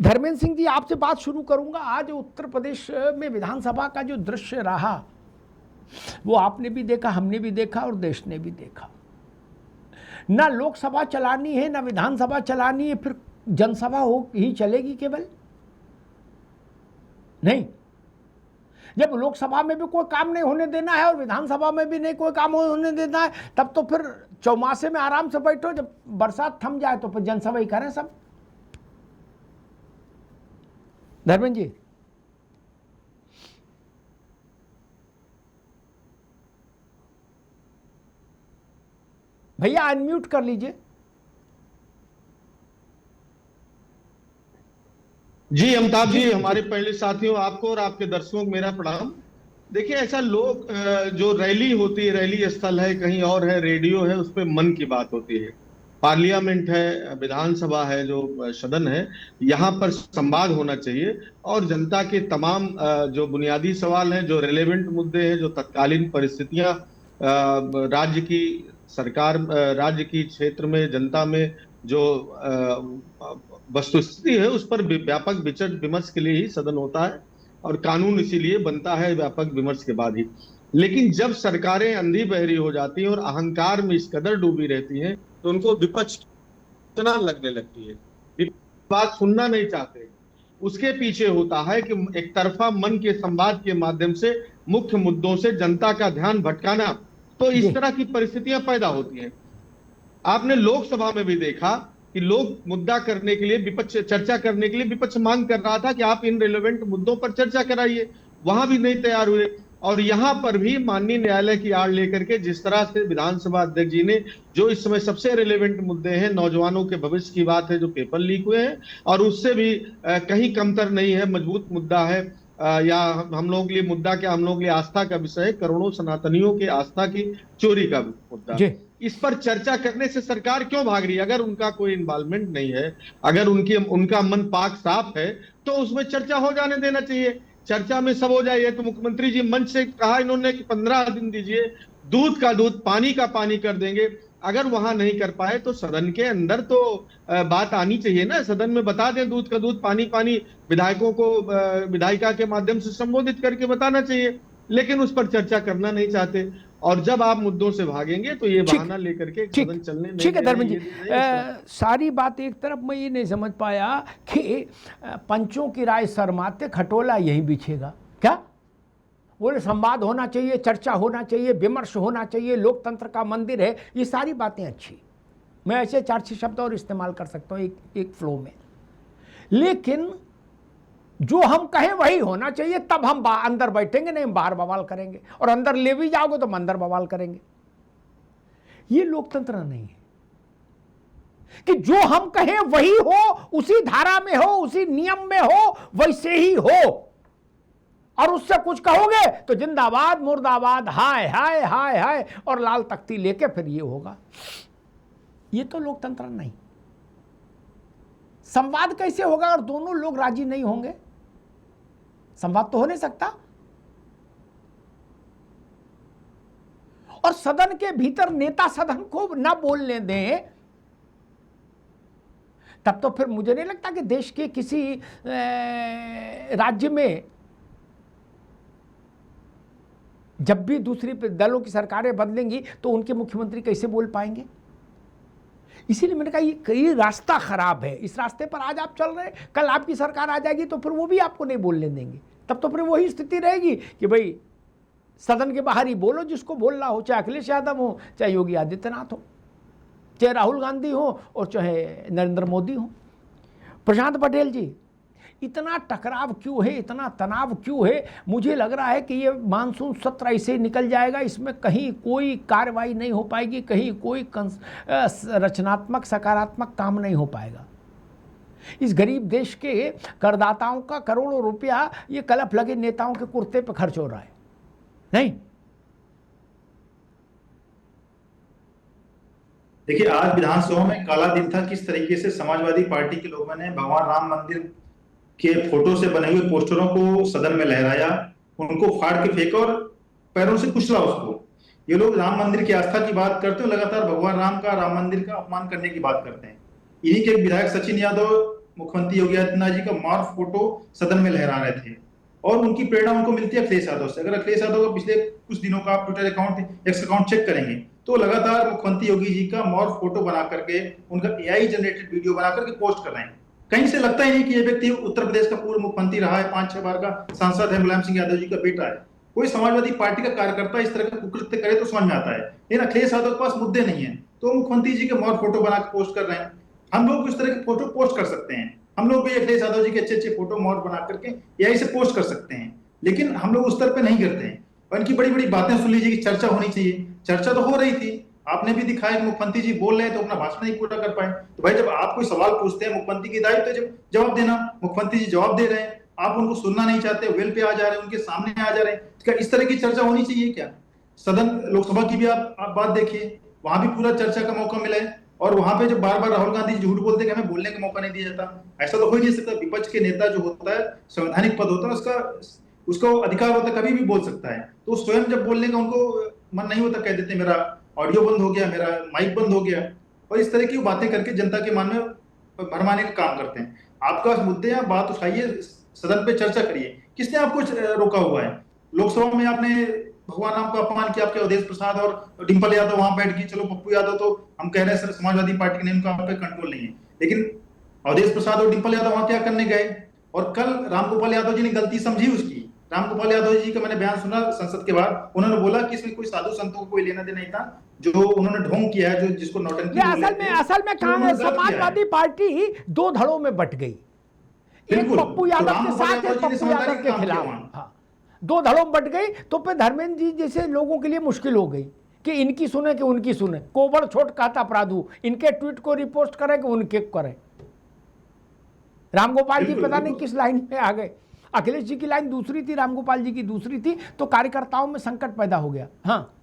धर्मेंद्र सिंह जी, आपसे बात शुरू करूंगा। आज उत्तर प्रदेश में विधानसभा का जो दृश्य रहा वो आपने भी देखा, हमने भी देखा और देश ने भी देखा। ना लोकसभा चलानी है ना विधानसभा चलानी है, फिर जनसभा हो ही चलेगी केवल? नहीं। जब लोकसभा में भी कोई काम नहीं होने देना है और विधानसभा में भी नहीं कोई काम होने देना है, तब तो फिर चौमासे में आराम से बैठो, जब बरसात थम जाए तो फिर जनसभा ही करें सब। धर्मेंद्र जी, भैया अनम्यूट कर लीजिए। जी अमिताभ जी, हमारे पहले साथियों, आपको और आपके दर्शकों को मेरा प्रणाम। देखिए, ऐसा लोग जो रैली होती है, रैली स्थल है, कहीं और है, रेडियो है, उस पर मन की बात होती है। पार्लियामेंट है, विधानसभा है, जो सदन है, यहाँ पर संवाद होना चाहिए और जनता के तमाम जो बुनियादी सवाल हैं, जो रेलेवेंट मुद्दे हैं, जो तत्कालीन परिस्थितियां राज्य की सरकार, राज्य की क्षेत्र में, जनता में जो वस्तुस्थिति है, उस पर व्यापक विचार विमर्श के लिए ही सदन होता है और कानून इसीलिए बनता है व्यापक विमर्श के बाद ही। लेकिन जब सरकारें अंधी बहरी हो जाती हैं और अहंकार में इस कदर डूबी रहती हैं तो उनको विपक्ष लगने लगती है, बात सुनना नहीं चाहते। उसके पीछे होता है कि एक तरफा मन के संवाद के माध्यम से मुख्य मुद्दों से जनता का ध्यान भटकाना। तो इस तरह की परिस्थितियां पैदा होती हैं। आपने लोकसभा में भी देखा कि लोग मुद्दा करने के लिए, विपक्ष चर्चा करने के लिए विपक्ष मांग कर रहा था कि आप इन रिलेवेंट मुद्दों पर चर्चा कराइए, वहां भी नहीं तैयार हुए। और यहां पर भी माननीय न्यायालय की आड़ लेकर के जिस तरह से विधानसभा अध्यक्ष जी ने, जो इस समय सबसे रिलेवेंट मुद्दे हैं, नौजवानों के भविष्य की बात है, जो पेपर लीक हुए हैं, और उससे भी कहीं कमतर नहीं है, मजबूत मुद्दा है। या हम लोगों के लिए मुद्दा क्या, हम लोगों के लिए आस्था का विषय है, करोड़ों सनातनियों के आस्था की चोरी का मुद्दा। इस पर चर्चा करने से सरकार क्यों भाग रही है? अगर उनका कोई इन्वॉल्वमेंट नहीं है, अगर उनका मन पाक साफ है, तो उसमें चर्चा हो जाने देना चाहिए। चर्चा में सब हो जाए। तो मुख्यमंत्री जी मंच से कहा इन्होंने कि 15 दिन दीजिए, दूध का दूध, पानी का पानी कर देंगे। अगर वहां नहीं कर पाए तो सदन के अंदर तो बात आनी चाहिए ना, सदन में बता दें दूध का दूध, पानी पानी, विधायकों को विधायिका के माध्यम से संबोधित करके बताना चाहिए। लेकिन उस पर चर्चा करना नहीं चाहते, और जब आप मुद्दों से भागेंगे तो ये बहाना लेकर के सदन चलने नहीं। ठीक है धर्मेंद्र जी, सारी बात एक तरफ मैं ये नहीं समझ पाया कि पंचों की राय शर्माते खटोला यहीं बिछेगा क्या? बोले संवाद होना चाहिए, चर्चा होना चाहिए, विमर्श होना चाहिए, लोकतंत्र का मंदिर है, ये सारी बातें अच्छी। मैं ऐसे 4-6 शब्द और इस्तेमाल कर सकता हूँ एक फ्लो में। लेकिन जो हम कहें वही होना चाहिए, तब हम अंदर बैठेंगे, नहीं हम बाहर बवाल करेंगे, और अंदर ले भी जाओगे तो हम अंदर बवाल करेंगे। ये लोकतंत्र नहीं है कि जो हम कहें वही हो, उसी धारा में हो, उसी नियम में हो, वैसे ही हो, और उससे कुछ कहोगे तो जिंदाबाद मुर्दाबाद, हाय हाय हाय हाय, और लाल तख्ती लेके फिर ये होगा। ये तो लोकतंत्र नहीं। संवाद कैसे होगा अगर दोनों लोग राजी नहीं होंगे? संवाद तो हो नहीं सकता। और सदन के भीतर नेता सदन को ना बोलने दें, तब तो फिर मुझे नहीं लगता कि देश के किसी राज्य में जब भी दूसरी दलों की सरकारें बदलेंगी तो उनके मुख्यमंत्री कैसे बोल पाएंगे? इसीलिए मैंने कहा ये रास्ता खराब है। इस रास्ते पर आज आप चल रहे हैं, कल आपकी सरकार आ जाएगी तो फिर वो भी आपको नहीं बोलने देंगे। तब तो फिर वही स्थिति रहेगी कि भाई सदन के बाहर ही बोलो जिसको बोलना हो, चाहे अखिलेश यादव हो, चाहे योगी आदित्यनाथ हो, चाहे राहुल गांधी हो, और चाहे नरेंद्र मोदी हो। प्रशांत पटेल जी, इतना टकराव क्यों है, इतना तनाव क्यों है? मुझे लग रहा है कि ये मानसून सत्र ऐसे ही निकल जाएगा, इसमें कहीं कोई कार्रवाई नहीं हो पाएगी, कहीं कोई रचनात्मक सकारात्मक काम नहीं हो पाएगा। इस गरीब देश के करदाताओं का करोड़ों रुपया ये कलफ लगे नेताओं के कुर्ते पे खर्च हो रहा है। नहीं, देखिए, आज विधानसभा में काला दिन था। किस तरीके से समाजवादी पार्टी के लोगों ने भगवान राम मंदिर के फोटो से बने हुए पोस्टरों को सदन में लहराया, उनको फाड़ के फेंका और पैरों से कुचला उसको। ये लोग राम मंदिर की आस्था की बात करते हो, लगातार भगवान राम का, राम मंदिर का अपमान करने की बात करते हैं। इन्हीं के विधायक सचिन यादव मुख्यमंत्री योगी आदित्यनाथ जी का मॉर्फ फोटो सदन में लहरा रहे थे, और उनकी प्रेरणा उनको मिलती है अखिलेश यादव से। अगर अखिलेश यादव का पिछले कुछ दिनों का आप Twitter account, X account check करेंगे तो लगातार मुख्यमंत्री योगी जी का मॉर्फ फोटो बना करके, उनका एआई जनरेटेड वीडियो बना करके पोस्ट कर रहे हैं। कहीं से लगता ही नहीं कि ये व्यक्ति उत्तर प्रदेश का पूर्व मुख्यमंत्री रहा है, 5-6 बार का सांसद है, मुलायम सिंह यादव जी का बेटा है। कोई समाजवादी पार्टी का कार्यकर्ता इस तरह का कुकृत्य करे तो समझ में आता है, लेकिन अखिलेश यादव के पास मुद्दे नहीं है तो मुख्यमंत्री जी के मॉर्फ फोटो बना के पोस्ट कर रहे हैं। हम लोग इस तरह के फोटो पोस्ट कर सकते हैं, हम लोग भी अखिलेश यादव जी के अच्छे अच्छे फोटो मॉर्फ बना करके एआई से पोस्ट कर सकते हैं, लेकिन हम लोग उस स्तर पे नहीं करते हैं। और इनकी बड़ी बड़ी बातें सुन लीजिए कि चर्चा होनी चाहिए, चर्चा तो हो रही थी, आपने भी दिखाया कि मुख्यमंत्री जी बोल रहे हैं तो अपना भाषण नहीं पूरा कर पाए। तो भाई जब आप कोई सवाल पूछते हैं, मुख्यमंत्री की दायित्व जब जवाब देना, मुख्यमंत्री जी जवाब दे रहे हैं, आप उनको सुनना नहीं चाहते, वेल पे आ जा रहे हैं, उनके सामने आ जा रहे हैं, क्या इस तरह की चर्चा होनी चाहिए क्या? सदन लोकसभा की भी आप बात देखिए, वहां भी पूरा चर्चा का मौका मिला है, और वहां पे जब बार बार राहुल गांधी झूठ बोलते हैं कि हमें बोलने का मौका नहीं दिया जाता, ऐसा तो हो ही नहीं सकता। विपक्ष के नेता जो होता है, संवैधानिक पद होता है, उसको अधिकार होता है, कभी भी बोल सकता है। तो स्वयं जब बोलने का उनको मन नहीं होता, कह देते मेरा ऑडियो बंद हो गया, मेरा माइक बंद हो गया, और इस तरह की बातें करके जनता के मन में भरमाने का काम करते हैं। आपका मुद्दे हैं, बात उठाइए, सदन पे चर्चा करिए। किसने आपको रोका हुआ है? लोकसभा में आपने भगवान राम का अपमान किया, आपके अवधेश प्रसाद और डिंपल यादव वहां बैठ गई, चलो पप्पू यादव तो हम कह रहे हैं समाजवादी पार्टी ने उनका पे कंट्रोल नहीं है, लेकिन अवधेश प्रसाद और डिंपल यादव वहां क्या करने गए? और कल रामगोपाल यादव जी ने गलती समझी उसकी। रामगोपाल यादव जी का मैंने बयान सुना संसद के बाद, उन्होंने बोला कि इसमें कोई साधु संतों को कोई लेना देना नहीं था, जो उन्होंने ढोंग किया है, जो जिसको नौटंकी असल में कांग्रेस समाजवादी पार्टी दो धड़ों में बट गई, एक पप्पू यादव के साथ, एक पप्पू यादव के खिलाफ। हाँ, दो धड़ों में बट गई, तो फिर धर्मेंद्र जी जैसे लोगों के लिए मुश्किल हो गई कि इनकी सुने कि उनकी सुने। कोबड़ छोट कहता अपराधु, इनके ट्वीट को रिपोस्ट करें कि उनके करें। रामगोपाल जी पता नहीं किस लाइन में आ गए, अखिलेश जी की लाइन दूसरी थी, रामगोपाल जी की दूसरी थी, तो कार्यकर्ताओं में संकट पैदा हो गया। हाँ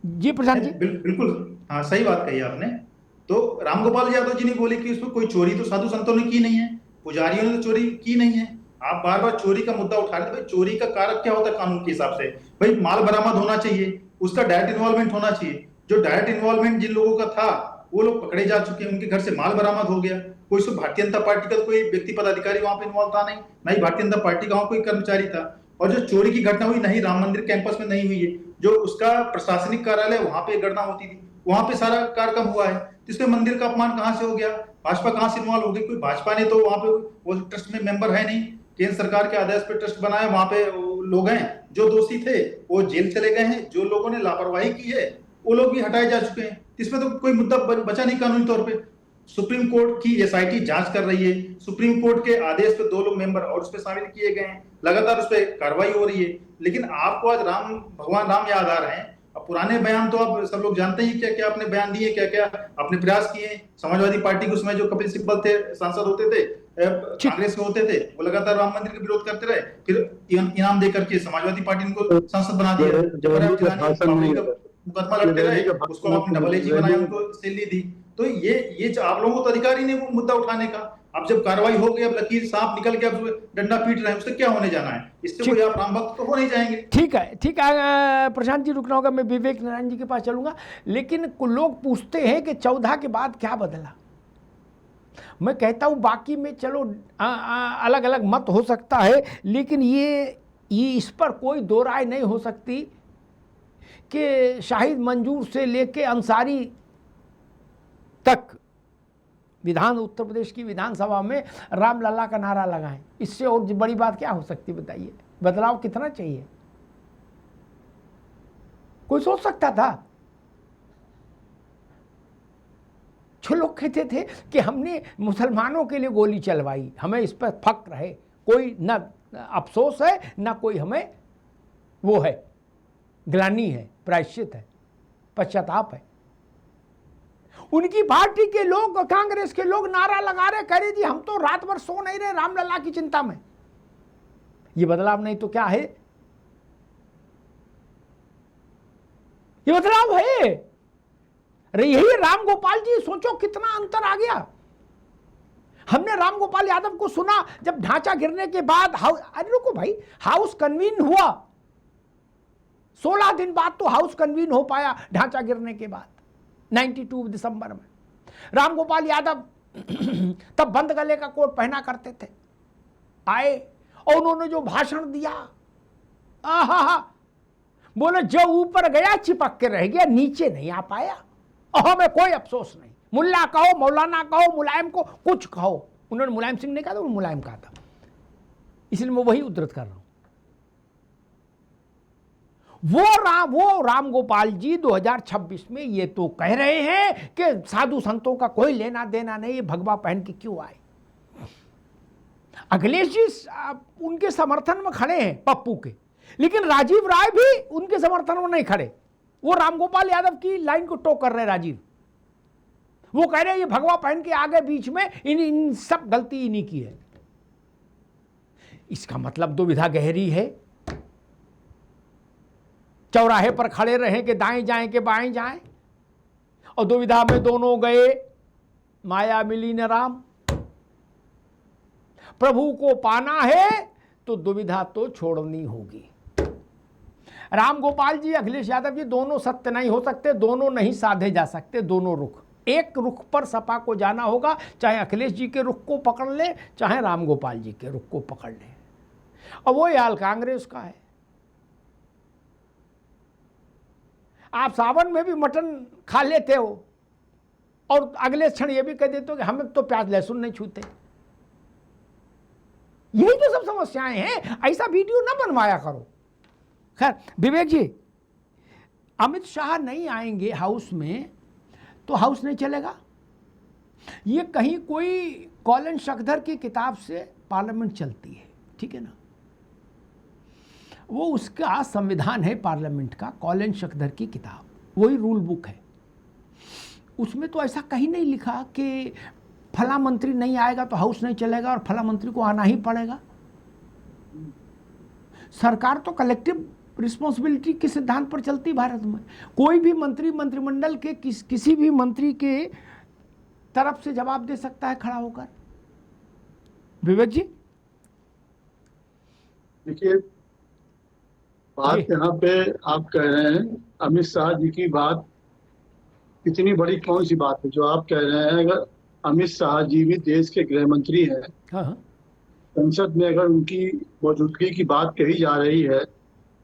जी प्रशांत जी। बिल्कुल, हाँ सही बात कही आपने। तो रामगोपाल यादव जी ने बोले कि उसमें कोई चोरी तो साधु संतों ने की नहीं है, पुजारियों ने तो चोरी की नहीं है। आप बार बार चोरी का मुद्दा उठा रहे हैं, भाई चोरी का कारक क्या होता है कानून के हिसाब से? भाई माल बरामद होना चाहिए, उसका डायरेक्ट इन्वॉल्वमेंट होना चाहिए। जो डायरेक्ट इन्वॉल्वमेंट जिन लोगों का था वो लोग पकड़े जा चुके हैं, उनके घर से माल बरामद हो गया। कोई सो भारतीय जनता पार्टी का कोई व्यक्ति पदाधिकारी वहां पे इन्वॉल्व था नहीं, ना ही भारतीय जनता पार्टी का वहां कोई कर्मचारी था। और जो चोरी की घटना हुई, नहीं राम मंदिर कैंपस में नहीं हुई है, जो उसका प्रशासनिक कार्यालय वहां पे घटना होती थी, वहां पे सारा कार्यक्रम हुआ है। इसमें मंदिर का अपमान कहां से हो गया? भाजपा कहां से इन्वॉल्व हो गई? कोई भाजपा ने तो वहां पे वो ट्रस्ट में मेंबर है नहीं, केंद्र सरकार के आदेश पे ट्रस्ट बनाया, वहां पे लोग हैं जो दोषी थे वो जेल चले गए हैं, जो लोगों ने लापरवाही की है वो लोग भी हटाए जा चुके हैं। इसमें तो कोई मुद्दा बचा नहीं कानूनी तौर पे। सुप्रीम कोर्ट की एसआईटी जांच कर रही है, सुप्रीम कोर्ट के आदेश पे 2 लोग मेंबर और उसपे शामिल किए गए हैं, लगातार उस पर कार्रवाई हो रही है। लेकिन आपको आज भगवान राम याद आ रहे हैं। अब पुराने बयान तो आप सब लोग जानते ही, क्या क्या आपने बयान दिए, क्या क्या आपने प्रयास किए। समाजवादी पार्टी के उसमें जो कपिल सिब्बल थे, सांसद होते थे, कांग्रेस के होते थे, वो लगातार राम मंदिर का विरोध करते रहे, फिर इनाम देकर के समाजवादी पार्टी ने उनको सांसद बना दिया, मुकदमा लड़ते रहे, उसको आपने डबल एजी बनाया, उनको सैलरी दी। तो ये आप लोगों को तो अधिकार ही नहीं वो मुद्दा उठाने का। अब जब कार्रवाई हो गई, अब लकीर सांप निकल के अब डंडा पीट रहे हैं, उससे क्या होने जाना है? इससे कोई आप राम भक्त तो हो नहीं जाएंगे। ठीक है प्रशांत जी, रुकना होगा, मैं विवेक नारायण जी के पास चलूंगा। लेकिन लोग पूछते हैं कि 14 के बाद क्या बदला। मैं कहता हूं बाकी में चलो अलग अलग मत हो सकता है, लेकिन ये इस पर कोई दो राय नहीं हो सकती कि शाहिद मंजूर से लेके अंसारी तक उत्तर प्रदेश की विधानसभा में रामलला का नारा लगाएं। इससे और बड़ी बात क्या हो सकती, बताइए? बदलाव कितना चाहिए? कोई सोच सकता था? जो लोग कहते थे कि हमने मुसलमानों के लिए गोली चलवाई, हमें इस पर फक्र है, कोई ना अफसोस है ना कोई हमें वो है, ग्लानि है, प्रायश्चित है, पश्चाताप है। उनकी पार्टी के लोग, कांग्रेस के लोग नारा लगा रहे, कह रहे जी हम तो रात भर सो नहीं रहे रामलला की चिंता में। ये बदलाव नहीं तो क्या है? ये बदलाव है। अरे यही रामगोपाल जी, सोचो कितना अंतर आ गया। हमने रामगोपाल यादव को सुना जब ढांचा गिरने के बाद, अरे रुको भाई, हाउस कन्वीन हुआ, 16 दिन बाद तो हाउस कन्वीन हो पाया ढांचा गिरने के बाद, 92 दिसंबर में। रामगोपाल यादव तब बंद गले का कोट पहना करते थे। आए और उन्होंने जो भाषण दिया, आहा, बोले जो ऊपर गया चिपक के रह गया, नीचे नहीं आ पाया। और हमें कोई अफसोस नहीं, मुल्ला कहो, मौलाना कहो, मुलायम को कुछ कहो। उन्होंने मुलायम सिंह ने कहा था, उन्होंने मुलायम कहा था, इसलिए मैं वही उद्धृत कर रहा हूं। वो राम गोपाल जी 2026 में ये तो कह रहे हैं कि साधु संतों का कोई लेना देना नहीं, ये भगवा पहन के क्यों आए। अखिलेश जी उनके समर्थन में खड़े हैं पप्पू के, लेकिन राजीव राय भी उनके समर्थन में नहीं खड़े। वो रामगोपाल यादव की लाइन को टोक कर रहे राजीव। वो कह रहे हैं ये भगवा पहन के आगे बीच में इन सब गलती इन्हीं की है। इसका मतलब दुविधा गहरी है। चौराहे पर खड़े रहे कि दाएं जाएं कि बाएं जाएं, और दुविधा में दोनों गए, माया मिली न राम। प्रभु को पाना है तो दुविधा तो छोड़नी होगी। राम गोपाल जी, अखिलेश यादव जी दोनों सत्य नहीं हो सकते, दोनों नहीं साधे जा सकते, दोनों रुख। एक रुख पर सपा को जाना होगा, चाहे अखिलेश जी के रुख को पकड़ ले, चाहे राम गोपाल जी के रुख को पकड़ ले। और वो हाल कांग्रेस का है। आप सावन में भी मटन खा लेते हो और अगले क्षण ये भी कह देते हो कि हमें तो प्याज लहसुन नहीं छूते। यही तो सब समस्याएं हैं। ऐसा वीडियो ना बनवाया करो। खैर विवेक जी, अमित शाह नहीं आएंगे हाउस में तो हाउस नहीं चलेगा। ये कहीं कोई कॉलिन शकधर की किताब से पार्लियामेंट चलती है, ठीक है ना। वो उसका संविधान है पार्लियामेंट का, कॉलिन शकधर की किताब, वही रूल बुक है। उसमें तो ऐसा कहीं नहीं लिखा कि फला मंत्री नहीं आएगा तो हाउस नहीं चलेगा और फला मंत्री को आना ही पड़ेगा। सरकार तो कलेक्टिव रिस्पॉन्सिबिलिटी के सिद्धांत पर चलती भारत में। कोई भी मंत्री मंत्रिमंडल के किसी भी मंत्री के तरफ से जवाब दे सकता है खड़ा होकर। विवेक जी देखिए, बात यहाँ पे आप कह रहे हैं अमित शाह जी की बात इतनी बड़ी कौन सी बात है जो आप कह रहे हैं। अगर अमित शाह जी भी देश के गृह मंत्री हैं, संसद में अगर उनकी मौजूदगी की बात कही जा रही है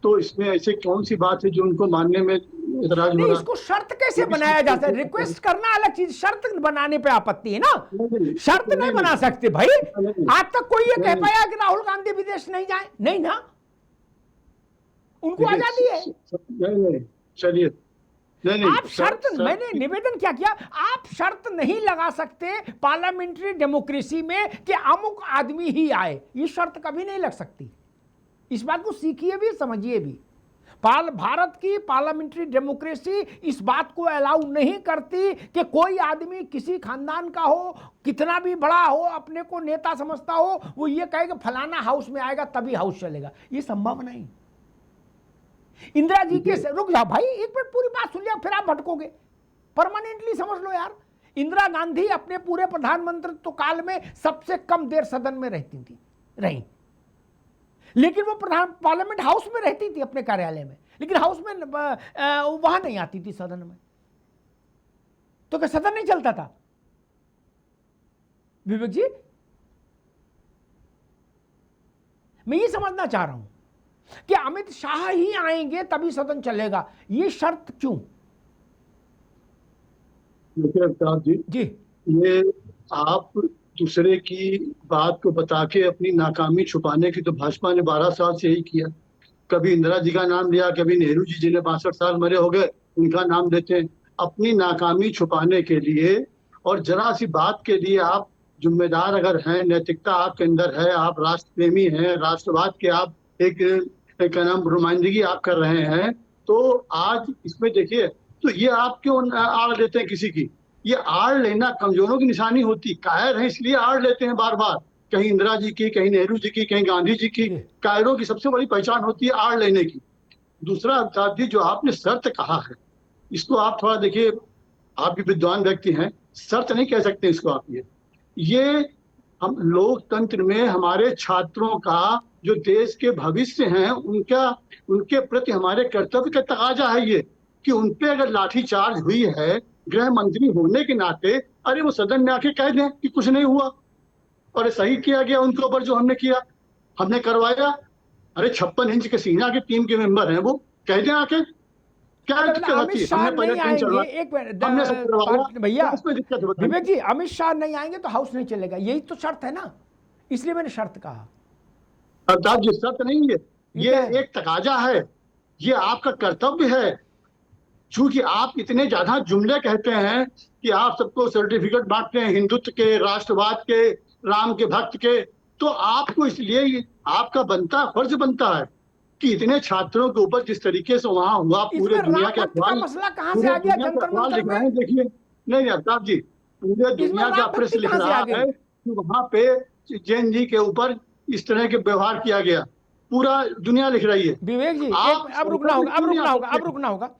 तो इसमें ऐसे कौन सी बात है जो उनको मानने में इतराज नहीं। इसको शर्त कैसे बनाया जाता है? रिक्वेस्ट करना अलग चीज, शर्त बनाने पे आपत्ति है ना। शर्त नहीं बना सकते भाई। आज तक कोई ये कह पाया कि राहुल गांधी विदेश नहीं जाए? नहीं ना, उनको आजादी है। चलिए, आप शर्त, मैंने निवेदन क्या किया, आप शर्त नहीं लगा सकते पार्लियामेंट्री डेमोक्रेसी में कि अमुक आदमी ही आए। ये शर्त कभी नहीं लग सकती। इस बात को सीखिए भी, समझिए भी। भारत की पार्लियामेंट्री डेमोक्रेसी इस बात को अलाउ नहीं करती कि कोई आदमी किसी खानदान का हो, कितना भी बड़ा हो, अपने को नेता समझता हो, वो ये कहे कि फलाना हाउस में आएगा तभी हाउस चलेगा। ये संभव नहीं। इंदिरा जी के, रुक जाओ भाई, एक मिनट पूरी बात सुन लिया, फिर आप भटकोगे। परमानेंटली समझ लो यार, इंदिरा गांधी अपने पूरे प्रधानमंत्रित्व काल में सबसे कम देर सदन में रही, लेकिन वो पार्लियामेंट हाउस में रहती थी अपने कार्यालय में, लेकिन हाउस में वहां नहीं आती थी सदन में। तो क्या सदन नहीं चलता था? विवेक जी, मैं ये समझना चाह रहा हूं कि अमित शाह ही आएंगे तभी सदन चलेगा, ये शर्त क्यों? देखिए अमिताभ जी, ये आप दूसरे की बात को बता के अपनी नाकामी छुपाने की तो भाजपा ने 12 साल से यही किया। कभी इंदिरा जी का नाम लिया, कभी नेहरू जी जिन्हें 62 साल मरे हो गए उनका नाम लेते हैं अपनी नाकामी छुपाने के लिए। और जरा सी बात के लिए आप जिम्मेदार अगर हैं, नैतिकता आपके अंदर है, आप राष्ट्र प्रेमी हैं, राष्ट्रवाद के आप एक नाम नुमाइंदगी आप कर रहे हैं, तो आज इसमें देखिए, तो ये आप क्यों आड़ लेते हैं किसी की? ये आड़ लेना कमजोरों की निशानी होती। कायर है इसलिए आड़ लेते हैं बार बार, कहीं इंदिरा जी की, कहीं नेहरू जी की, कहीं गांधी जी की। कायरों की सबसे बड़ी पहचान होती है आड़ लेने की। दूसरा अमिताभ जी, जो आपने शर्त कहा है, इसको आप थोड़ा देखिए, आप भी विद्वान व्यक्ति हैं, शर्त नहीं कह सकते इसको आप। ये हम लोकतंत्र में हमारे छात्रों का, जो देश के भविष्य हैं, उनके प्रति हमारे कर्तव्य का तकाजा है ये, कि उनपे अगर लाठीचार्ज हुई है, गृह मंत्री होने के नाते अरे वो सदन में आके कह दें कि कुछ नहीं हुआ और सही किया गया उनके ऊपर जो हमने किया, हमने करवाया। अरे 56 इंच के सीना की टीम के मेंबर हैं, वो कह दें आके, क्या दिक्कत अमित होती है? शाह हमने पहले नहीं टीम चलवा, आएंगे, एक मिनट हमने सब करवाया, भैया उसमें दिक्कत होती है। विवेक जी, अमित शाह नहीं आएंगे तो हाउस नहीं चलेगा, यही तो शर्त है ना, इसलिए मैंने शर्त कहा। अर्थात जी शर्त नहीं है, ये ये एक तकाजा है, ये आपका कर्तव्य है। चूंकि आप इतने ज्यादा जुमले कहते हैं कि आप सबको सर्टिफिकेट बांटते हैं हिंदुत्व के, राष्ट्रवाद के, राम के भक्त के, तो आपको इसलिए आपका बनता फर्ज बनता है कि इतने छात्रों के ऊपर जिस तरीके से वहां हुआ, पूरे इसमें दुनिया राम के भक्त का अखबार, मसला कहाँ से पूरे आ गया दुनिया के जंतर अखबार मंतर लिख रहे में? हैं, देखिए। नहीं अल्ताफ जी, पूरे दुनिया का राम प्रेस भक्ति लिख कहाँ से रहा आ गई? है कि वहां पे जैन जी के ऊपर इस तरह के व्यवहार किया गया, पूरा दुनिया लिख रही है। विवेक जी, आप अब रुकना होगा, अब रुकना होगा, अब रुकना होगा।